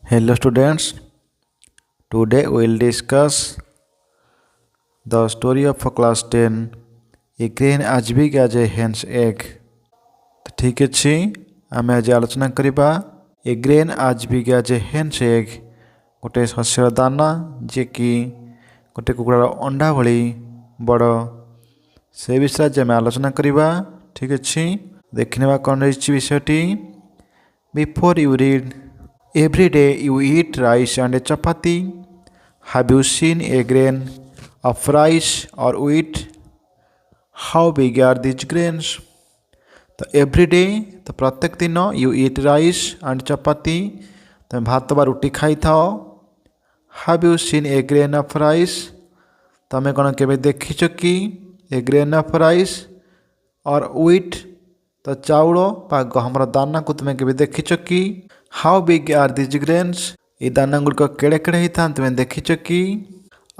Hello students, today we will discuss the story of a class 10, a grain as big as a hen's egg. तो ठीक अच्छी आम आज आलोचना करवा a grain as big as a hen's egg गोटे शस्यर दाना जे कि गोटे कुकुड़ार अंडा भली बड़ से विषय आज आम आलोचना करवा ठीक अच्छी देखने कौन रही विषयटी before you read every day you eat rice and a chapati have you seen a grain of rice or wheat how big are this grains तो एवरीडे तो प्रत्येक दिन you eat rice and chapati तुम भात बा रुटी खाई थाओ have you seen a grain of rice तुम कौन के देखिछ कि a grain of rice or wheat तो चाउल बा गहमर दाना को तुम्हें के देखिछ कि how big are this grains ये दाना गुड़िक केड़े केड़े होता तुम्हें देखिछ कि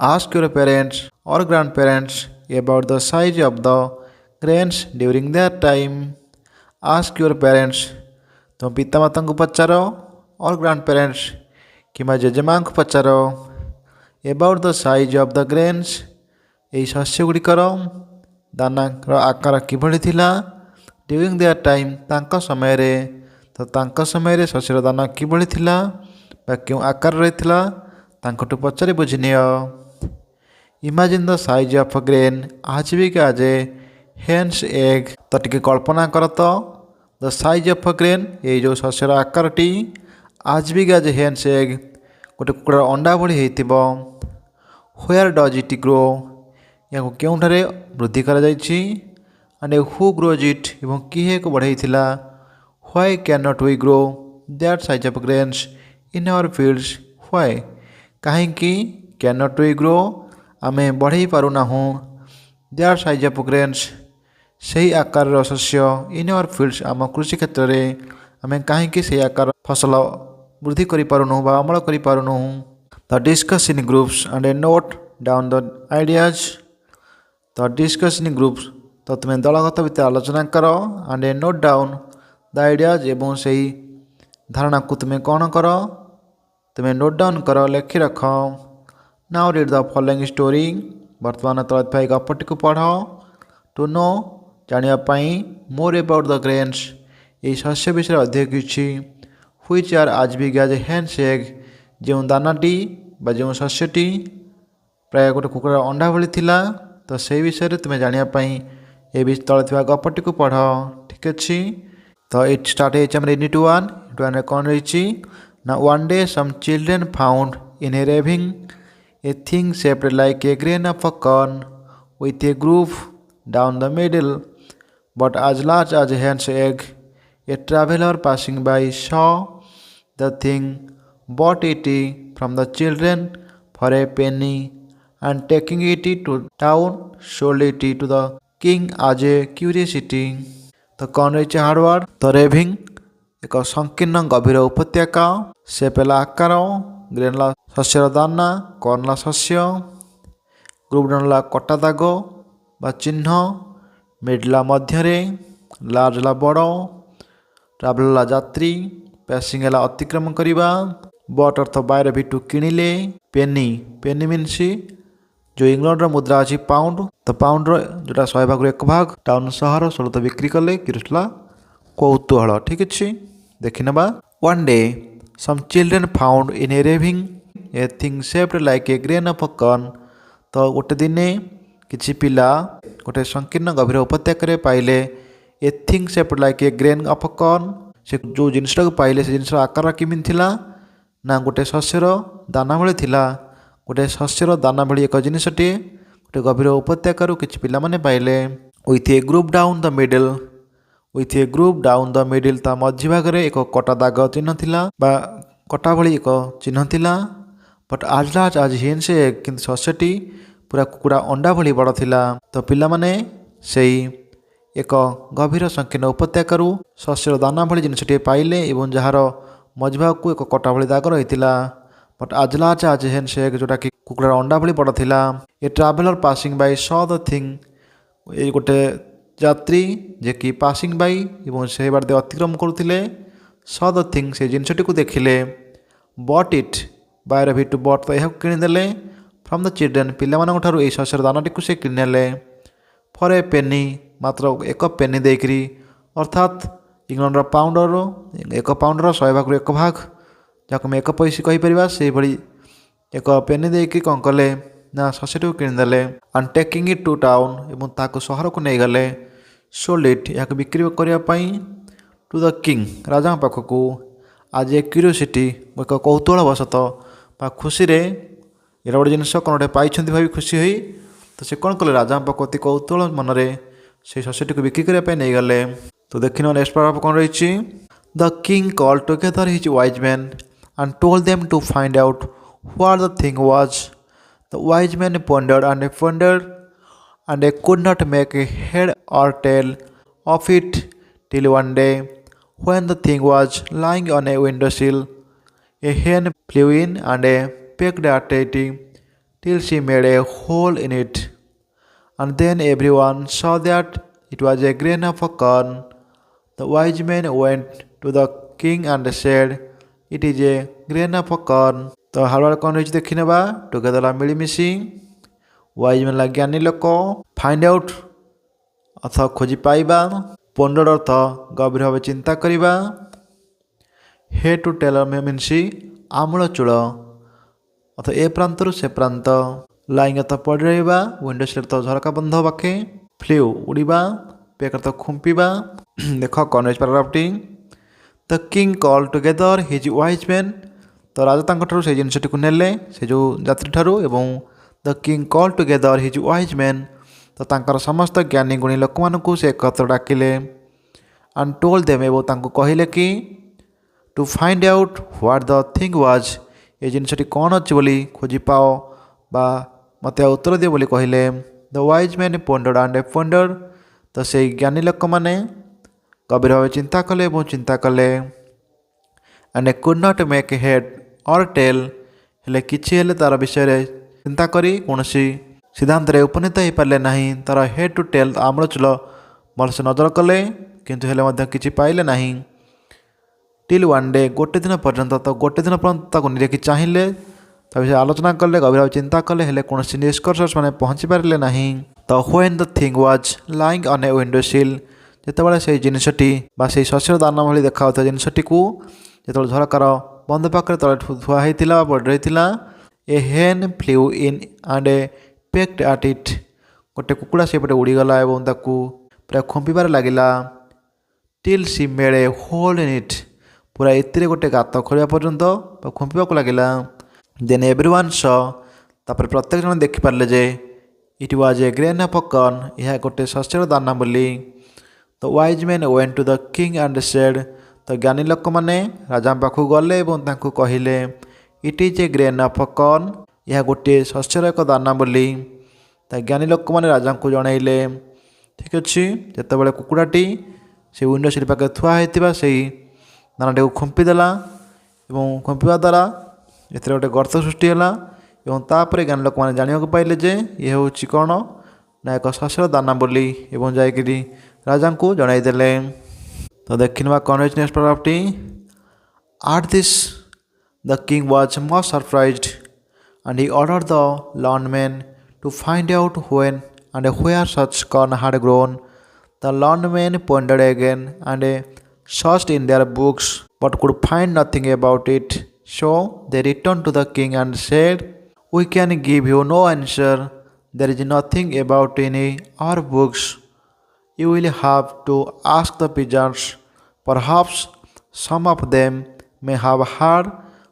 आस्क योर पेरेंट्स और grandparents about the size of the grains during that time ask your parents तुम पिता माता को पचार और ग्रैंड पेरेंट्स कि जेजेमा को पचार about the size of the grains यही शस्य गुड़िकर दाना आकार किभली थिला ड्यूरिंग देयर टाइम तांका समय रे तो तांका समय रे शस्यर दाना किभली थिला बा क्यों आकार रही तांकटू पचारि बुझी neo imagine the size of a grain आज भी आज ए हेन्स एग तो टिके कल्पना कर तो the size of a grain ये जो शस्यर आकारटी आज भी आज हेन्स एग गोटे कुकुड़ार अंडा भली होइतिबो व्हेयर डज इट ग्रो या केउठारे वृद्धि करा जायछि एंड हु ग्रोज इट एवं किए को बढ़ाइथिला why can not we grow that size of grains in our fields why कहीं कैन नॉट वी ग्रो आमे बढ़ाई पारुनाहु दैट साइज ऑफ ग्रेन्स सही आकार शस्य इन आवर फील्ड्स आम कृषि क्षेत्र में आम कहीं से आकार फसल वृद्धि करूँ बा अमल करूँ the discuss in groups and A note down the ideas the discuss in groups तो तुम्हें दलगत भितर आलोचना कर and A note down the ideas एवं से धारणा को तुम्हें कौन कर तुम्हें नोट डाउन कर लिखि रख now read the following story वर्तमान तले गपटी को पढ़ टू नो जानापी मोर अबाउट द ग्रेन्स ये शस्य विषय अधिक किसी which are as big as hen's egg जो दानाटी जो शस्यटी प्राय गोटे कुकुड़ार अंडा भली थिला तो से विषय तुम्हें जानापी ये तले गपटी को पढ़ ठीक अच्छे तो इट स्टार्ट यूनिट 1 कौन रही ना one day some children found in a ravine a thing shaped like a grain of a corn with a groove down the middle, but as large as a hen's egg. A traveler passing by saw the thing, bought it from the children for a penny, and taking it to town, sold it to the king as a curiosity. तो कौन रही Harvard तो raving एक संकीर्ण गभीर उपत्यका से पेला आकार ग्रेनला शस्यर दाना कॉर्नला शस्य ग्रुपडनला कटा दाग बा चिन्ह मिडला मध्यरे लार्जला बड़ ट्राभेलला यात्री पैसिंग अतिक्रम करवा बट अर्थ बाहर भिटू किणिले पेनी पेनी मीन्स जो इंग्लैंड मुद्रा अच्छी पाउंड तो पाउंड जोटा 100 भाग 1 भाग टाउन सहर सलत बिक्री कले किला कौतूहल ठीक अच्छे देखी ना one day some children found in a ravine a thing shaped like a grain of a corn तो गोटे दिने किछि पिला गोटे संकीर्ण गभीर उपत्यका पाइले ए thing shaped like a grain of a corn से जो जिनटा पाइले से जिन आकार केमी थिला ना गोटे शस्यर दाना भली थिला गोटे शस्यर दाना भली एक जिनटे गोटे गभीर उपत्यकार किछि पिला माने पाइले with A group down the middle with A group down the middle ता मझी भाग एक कटा दाग चिन्ह थिला बा कटा भली एक चिन्ह थिला बट आज लार्ज आज हेन्स एग किंतु शस्यटी पूरा कुकुड़ा अंडा भली बड़ थिला तो पिला माने सेई एक गभीर संकीर्ण उपत्यकारु शस्यर दाना भली जिनटे पाइले एवं जार मझभाग को एक कटा भली दाग रही बट आज लार्ज आज हेन्स एग जोटा कि कुकुड़ार अंडा भली बड़ थिला a traveller passing by saw the thing ये गोटे यात्री जे कि पासिंग बाय एवं से बार अतिक्रम करुले सॉ द थिंग से जिनटी को देखिले बट इट बायर भी टू बट तो यह किणीदे फ्रम द चिल्ड्रेन पिलामानंठारु एई शस्यर दानाटी को से किणीनेले फॉर ए पेनी मात्र एक पेनी देकरी अर्थात इंग्लैंड पाउंडर एक पाउंडर 100 भाग एक भाग जहाँ आम एक पैसा कहीपर से भाई एक पेनी देकी कौन कले ना शस्यटी को किणीदे and taking it to town एवं ताको सहर को नहीं गले सोल्ड इट या बिक्री करने टू द किंग राजा पाखक आज ए क्यूरियोसिटी एक कौतूहलवशत बा खुशी रे यहाँ गोटे जिनस कौन गोटे पाई भाई खुशी हुई तो से कौन कले राजा पाख अति कौतूहल मनरे से शस्यटी को बिक्री करने नहीं गले। तो देखि नेक्स्ट पैराग्राफ कौन रही the king call together his wise man and told them to find out what the thing was the wise man pondered and they could not make a head or tail of it till one day when the thing was lying on a windowsill a hen flew in and pecked at it till she made a hole in it and then everyone saw that it was a grain of corn. The wise men went to the king and said, it is a grain of corn. तो हर बार कौन रही देखी ना together मिलमिशी wise man ला ज्ञानी लोक find out अर्थ खोजी पाइबा ponder अर्थ गभीर भाव चिंता करवा हे टू टेलर मीनसी आमूल चूल अर्थ ए प्रांतर से प्रांत लाइंग अर्थ पड़ रहा विंडो सीट तो झरका बंध पाखे फ्ल्यू उड़ा पेक अर्थ खुंपा देख कौन रही पैराग्राफटी the king call together his wise man तो राजा तांको से जिनसटी को नेले से जो जात्री ठारू एवं the king call together his wise man तो तांकर समस्त ज्ञानी गुणी लोक मानू से एकत्र डाकिले एंड टोल्ड देम एवं तांको कहिले कि to find out what the thing was ये जिनसटी कौन अच्छी बोली खोजी पाओ बा मत उत्तर दिए बोली कहले द वाइज मैन pondered तो से ज्ञानी लोक मैंने गभीर भाव चिंता कले चिंता कले and could not make head और टेल हेले किछि हेले तार विषय रे चिंता करी कौनसी सिद्धांत रे उपनीत हो पारे ना तार हेड टू टेल आमूल चूल भलसे नजर कले किंतु हेले मध्य किछि पाइले नाही टिल वन डे गोटे दिन पर्यंत तो गोटे दिन पर्यंत निरेखी चाहिए विषय आलोचना कले गभीर भाव चिंता कले हेले कौनसी निष्कर्ष मैंने पहुँची पारे ना तो when the thing was lying on a window sill जितेबाला से जिनसटी से शस्यर दाना भाई देखा जिनसटी को जो झरकार बंद पाखे तले थुआ होता पड़ रही a hen flew in and pecked at it गोटे कुकुड़ा सेपटे उड़ीगला और पूरा खुंपार लगिला till she made a hole in it पूरा एति गोटे गात खोलिया पर्यंत खुंपा लगिला देन एवरीवन स तापर प्रत्येक जन देखिपारे जे it was a grain of corn यह गोटे शस्यर दाना बोली तो wise man went to the king and said तो ज्ञानी लोक मैंने राजा पाखु गले और कहले it is a grain of corn यह गोटे शस्यर एक दाना बोली तो ज्ञानी लोक मैंने राजा को जनइले ठीक अच्छे जिते कुकुड़ाटी से विंडो सीट पाखे थुआ होता से दानाटी को खुंपीदेला और खुंपा द्वारा एथेर गोटे गर्त सृष्टि है और तापर ज्ञानी लोक मैंने जाना पाइले जे ये हूँ कौन ना एक शस्यर दाना बोली और जाकि राजा को जनईदेले। तो देखा कौन रही नेक्स्ट पैराग्राफटी at this the king was much surprised and he ordered the learned man to find out when and where such corn had grown the learned man pondered again and searched in their books but could find nothing about it so they returned to the king and said we can give you no answer there is nothing about in our books you will have to ask the pigeons. Perhaps some of them may have heard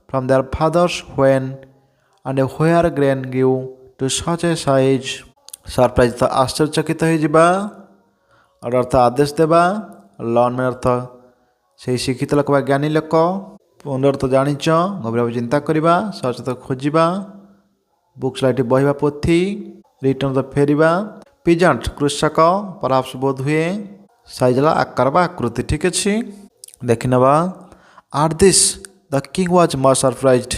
from their fathers when and where grain grew to such a size. Surprise तो आश्चर्यचकित हो और अर्थ आदेश देवा lawn में अर्थ से शिक्षित लोक ज्ञानी लोक पुनर अर्थ जाच गभीर चिंता करवा सचेत खोजा बुक्स लाइट बहवा पोथी रिटर्न तो फेरवा पिजेंट कृषक परहाप्स बोध हुए साइजला आकार बा आकृति ठीक अच्छे देखि नवा eight this the king was much surprised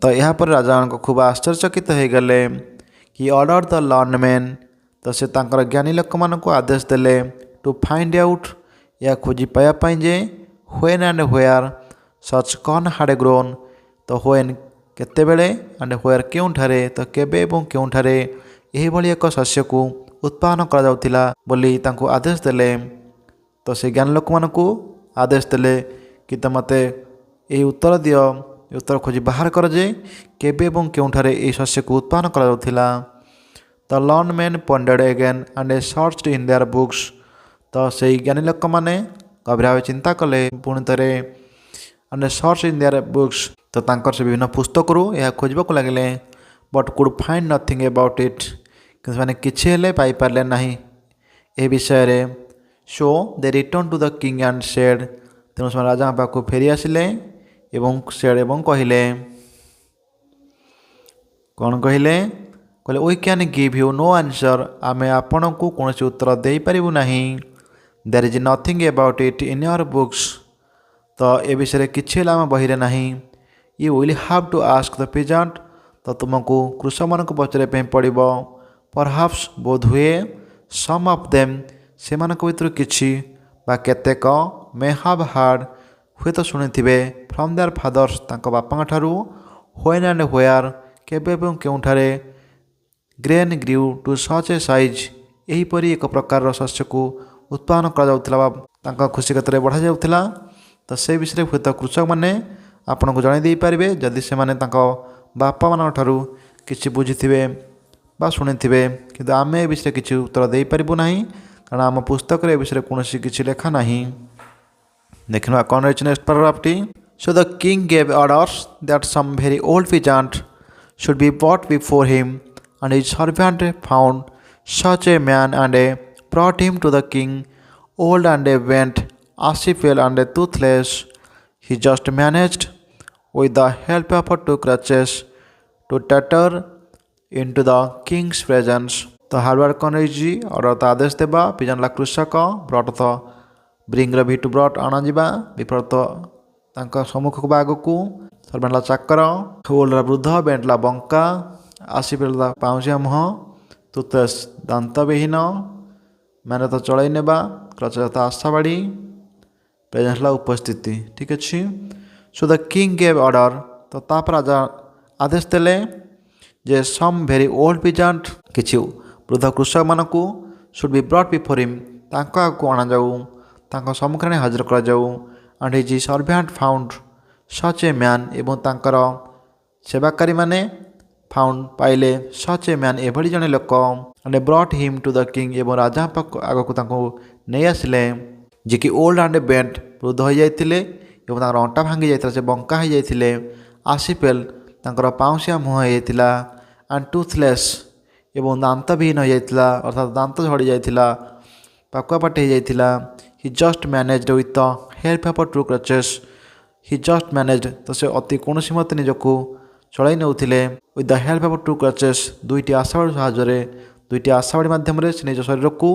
तो यहाँ पर राजा खूब आश्चर्यचकित हो गले कि ऑर्डर द लॉन्डमैन तो से तांकर ज्ञानी लोक मानक आदेश देले टू फाइंड आउट या खोजी पाइबापी जे when and where such corn had grown तो व्हेन केतेबेले एंड व्हेयर केउंठारे तो केबे एवं केउंठारे एही भली एक शस्य को उत्पादन करा जाउथिला बोली तांको आदेश देले। तो से ज्ञान लोक मानकू आदेश देले कि तो मते यही उत्तर दियो, उत्तर खोजी बाहर कर जे केबे एवं केउंठारे एही शस्य को उत्पादन करा जाउथिला। The learned man pondered again and searched in their books. तो से ज्ञानी लोक माने गभीर भाव चिंता कले पुणी थे and search in their books. तो तांकर से विभिन्न पुस्तक यह खोजबा को लगे but could find nothing about it, कि मैंने किसी हेले पाई पारले नहीं ए विषय रे। So they returned to the king and said. तेणु से राजा पाक फेरी आसिले एवं सेड एवं कहले कौन कहले कहले we can give you no answer. आमे आपण को कौन से उत्तर दे पारिबु नहीं। There is nothing about it in your books. तो ए विषय किसी आम बही नहीं। You will have to ask the peasant. तो तुमको कृषक मान को पचारे पड़ो। परहाप्स बोध हुए सम ऑफ देम से भर किसी बा केतेक मे हाव हार्ड हुए तो शुणी फ्रॉम देयर फादर्स तांको बापा ठारू व्हेन एंड व्हेयर केबे एवं केउंठारे grain grew to such a size एहीपरि एक प्रकार शस्य को उत्पादन करा खुशी क्षेत्र में बढ़ा जाउथिला। तो से विषय हुए तो कृषक मैंने आपन को जन पारे जदि से बापा मान ठारू किसी बुझी बा शुणी कि आम ए विषय किसी उत्तर दे पारिबु नहीं, कारण आम पुस्तक ए विषय कौन किसी लेखा नहीं। देखना कौन रही नेक्स्ट पैराग्राफटी। So the king gave orders that some very old peasant should be brought before him, and his servant found such a man and brought him to the king, old and bent, ashy-pale and toothless. He just managed, with the help of two crutches, to totter into the king's presence. तो Harvard कौन रही और आदेश देवा पिजानला कृषक brought तो bring भिटु brought अणाजा विपरीत सम्मुख को आग को सर्वेंटला चाकर ओल्डला वृद्ध बेंटला बंका आसीपेला पाउसिया मुह तुतेस दांतविहीन मैंने तो चल नेबा क्रचता आशाबाड़ी प्रेजेंटला उपस्थिति। ठीक अच्छे। सो द किंग गेव ऑर्डर। तो तापर राजा आदेश देले जे सम वेरी ओल्ड peasant किसी वृद्ध कृषक मान को should be brought before him तांको आगु अणा जाऊ तांको सम्मुखें हाजिर करा जाऊ। And his servant found such a man एवं तांकर सेवाकारी माने फाउंड पाइले सच ए मैन एभली जने लोक and brought him to the king एवं राजा आग को नहीं आसिले जे कि ओल्ड एंड बेंट वृद्ध हो जाते अंटा भांगी जाता से बंका हो जाते आसीपेल तांकर पाउसिया मुह होता एंड टूथलेस एवं दांतविहीन हो जाता अर्थात दांत झड़ी जाता पाकुआ पाटे हो जाता। He just managed with the help of two crutches. He just managed तो से अति कौन मत निजको चलाई नौथिले with the help of two crutches दुईटी आशावाड़ी साहाय्य दुईटी आशावाड़ी माध्यम से निज शरीर को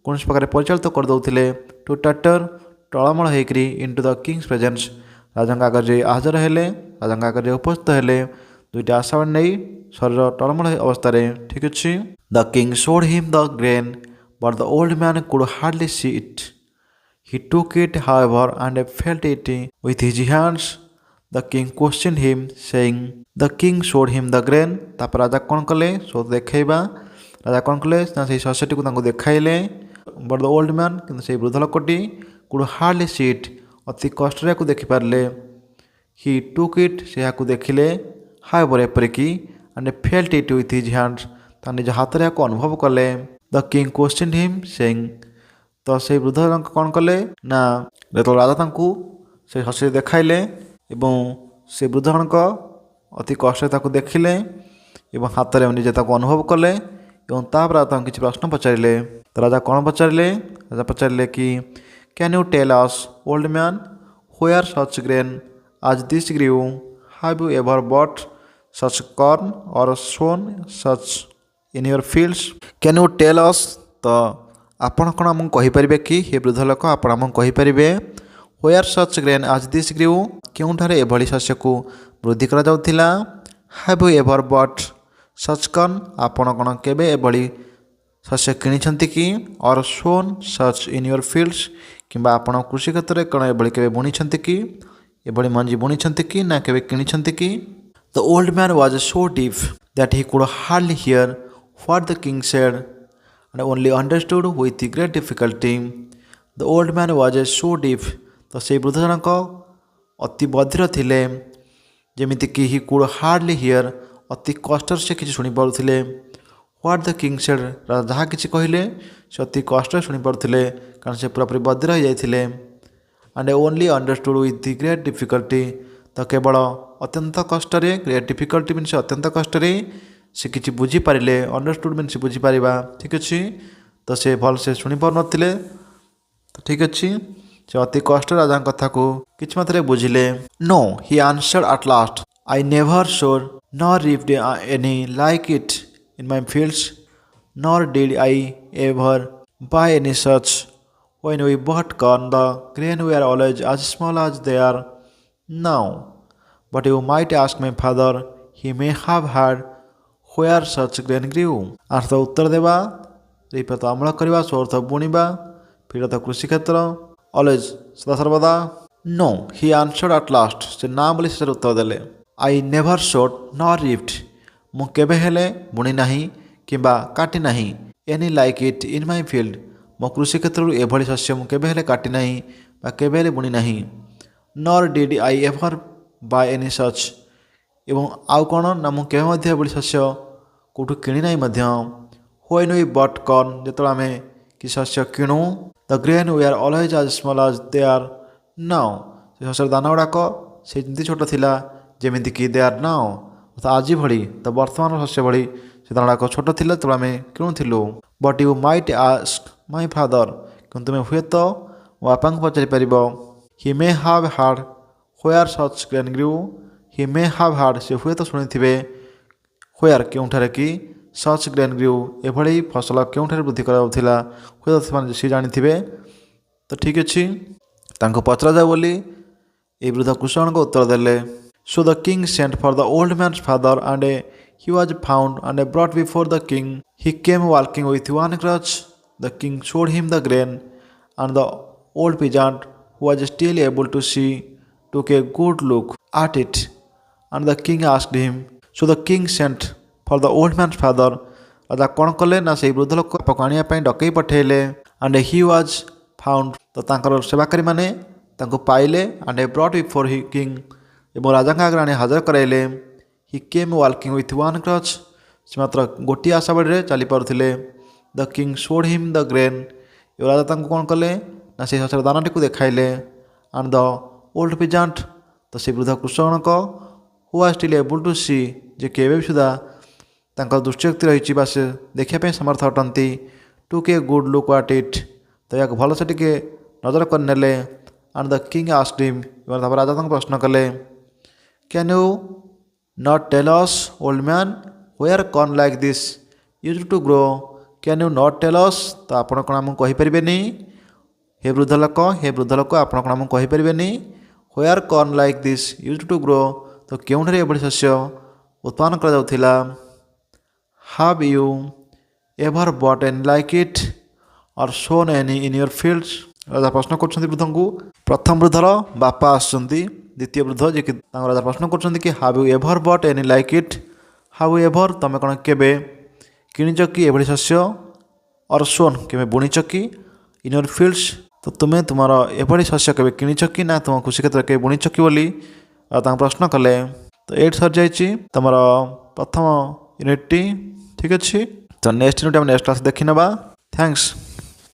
कौन प्रकार परिचालित करदे टू टटर टलमल होकर इनटू द किंग्स प्रेजेंस राजा आगे हाजर हेले राजा आगे उपस्थित हेले दुईटी आशावाड़ी नहीं शरीर टलमल अवस्था। ठीक अच्छे। The king showed him the grain but the old man could hardly see it. He took it, however, and felt it with his hands. The king questioned him, saying, the king showed him the grain. तापर राजा कौन कले सो देखा राजा कौन कले से शस्यटी को देखाइले बट द ओल्ड मैन कि से वृद्ध लोकटी कुड हार्डली सी इट अति कष्ट को देखिपारे। हि टुक इट से देखिले हाउएवर एपरिकी and felt it with his hands निज हाथ में अनुभव कले। The king questioned him saying. तो से वृद्ध कौन कले ना जो राजा से शस्य देखाइले एवं से वृद्ध जनक अति कष्ट देखिले एवं हाथ में निजे अनुभव कले एवं तापर किसी प्रश्न पचारे। तो राजा कौन पचारे राजा पचारे कि can you tell us old man where such grain as this grew have you ever bought such corn or sown such in your fields. Can you tell us. तो आपण कौन आमको कहींपारे कि हे वृद्ध लोक आपण आमको कहींपारे where such grain as this grew क्योंठारे एभली शस्य को वृद्धि करा जाउथिला। Have you ever bought such corn आपण कौन केबे एभली शस्य किनिछंती कि और sown such in your fields किंबा आपण कृषि क्षेत्र में कौन एभली केबे बुणिछंती कि एभଳି मंजी बुणी कि ना केबे किणी कि? The old man was so deep that he could hardly here what the king said and only understood with great difficulty. The old man was so deep, तो से वृद्ध जनक अति बधिर थिले, जेमिति कि ही कुड हार्डली हियर, अति कष्ट से किसी शुणी पारुथिले। व्हाट द किंग सेड, जहाँ किसी कहले से अति कष्ट शुणी पारुथिले, कारण से पूरापूरी बधिर हो जाइथिले। And only understood with great difficulty, तो केवल अत्यंत कष्ट, ग्रेट डिफिकल्टी मीन से अत्यंत कष्ट से किसी बुझीपारे। अंडरस्टूड मीन से बुझीपर, ठीक अच्छे। तो से भल से शुणी पार नथिले, तो ठीक अच्छे, से अति कष्ट राजा कथा को किछ मात्रे बुझिले। No he answered at last, I never sowed nor reaped any like it in my fields, nor did I ever buy any such. When we bought corn, the grain were always as small as they are now. But you might ask my father, he may have heard where such grain grew. अर्थ उत्तर देवा, रिपत अमल करवा, सोर्थ बुणवा, फिर तो कृषि क्षेत्र, always सदा सर्वदा। No he answered at last, से ना बोली से उत्तर देले। I never sowed nor reaped, मु केबे हेले बुणी नाही किंबा काटी नाही, any like it in my field, मो कृषि क्षेत्र एभली शस्य मु केबे हेले काटी नाही बा केबे हेले बुणी नाही। Nor did I ever buy any सच, एवं आउ कौन ना मु केबे मध्य एभली शस्य कोठु किणी नाही मध्य। व्हेन वी बट कॉर्न, जेतବେଳେ आमे कि शस्य किणु, the grain we are always as small as they are now, से शस्यर दाना गुड़ाक से जमी छोट थिला जेमिति कि दे आर नाउ, अर्थात आज भली, तो वर्तमान शस्य भली से दाना गुड़ाक छोट थिला जेतବେଳେ आमे किणुथिलु। But you might ask my father, कि तुम हुए तो मो बापा को पचारि पार, he may have heard where such grain grew, he may have heard, से हुए तो शुणी थे व्हेयर क्योंठारे कि सच ग्रेन ग्रू, एभली फसल क्योंठारे वृद्धि कराउथिला, हुए तो सी जानी थे। तो ठीक अच्छे, तांको पचरा जाए बोली ए वृद्ध कृषक को उत्तर देले। So the king sent for the old man's father and he was found and brought before the king. He came walking with one crutch. The king showed him the grain, and the old peasant, who was still able to see, took a good look at it. And the king asked him. So the king sent for the old man's father. राजा कौन कले ना से वृद्ध लोक आने डकई पठेले। एंड ही वाज फाउंड, तो तांकर सेवाकारी माने तांको पाइले। And brought before he king, एवं राजा आगे आने हाजर कराइले। He came walking with one crutch, से मात्र गोटे आशा बाड़ी चली पारुथिले। The king showed him the grain, एवं राजा तांको कौन कले ना से शस्यर दानाटी को देखाइले। एंड द ओल्ड पिजांट, तो से वृद्ध कृषक who was still able to see, जे केबे भी सुधा तांकर दृष्टिशक्ति रही बा से देखा समर्थ अटंती। Took a good look at it, तो या भल से टिके नजर करने। And the king asked him, राजा तांको प्रश्न कले, can you not tell us old man where corn like this used to grow, can you not tell us, तो आपण कौन आमको कहीपरेनि, हे वृद्ध लोक आपण कौन आमको कहीपरेनि where corn like this used to grow, तो केउठारे एभली शस्य उत्पादन करा जाउथिला। Have you ever bought any like it or sown any in your fields. राजा प्रश्न कर वृद्ध को, प्रथम वृद्धर बापा आसुचंती, द्वितीय वृद्ध जे कि राजा प्रश्न कर कि have you ever bought any like it, have you ever तुम कौन केबे किणिच कि एभली शस्य, और सोन केबे बुणीच कि इन योर फील्ड्स, तो तुम्हें तुमार एभली शस्य केबे किणिच कि ना तुम कृषि क्षेत्र के बुणीच कि बोली प्रश्न कले। तो एट सर जाइए तुम प्रथम यूनिट टी, ठीक अच्छे। तो नेक्स्ट यूनिट नेक्स्ट क्लास देखी ना। थैंक्स।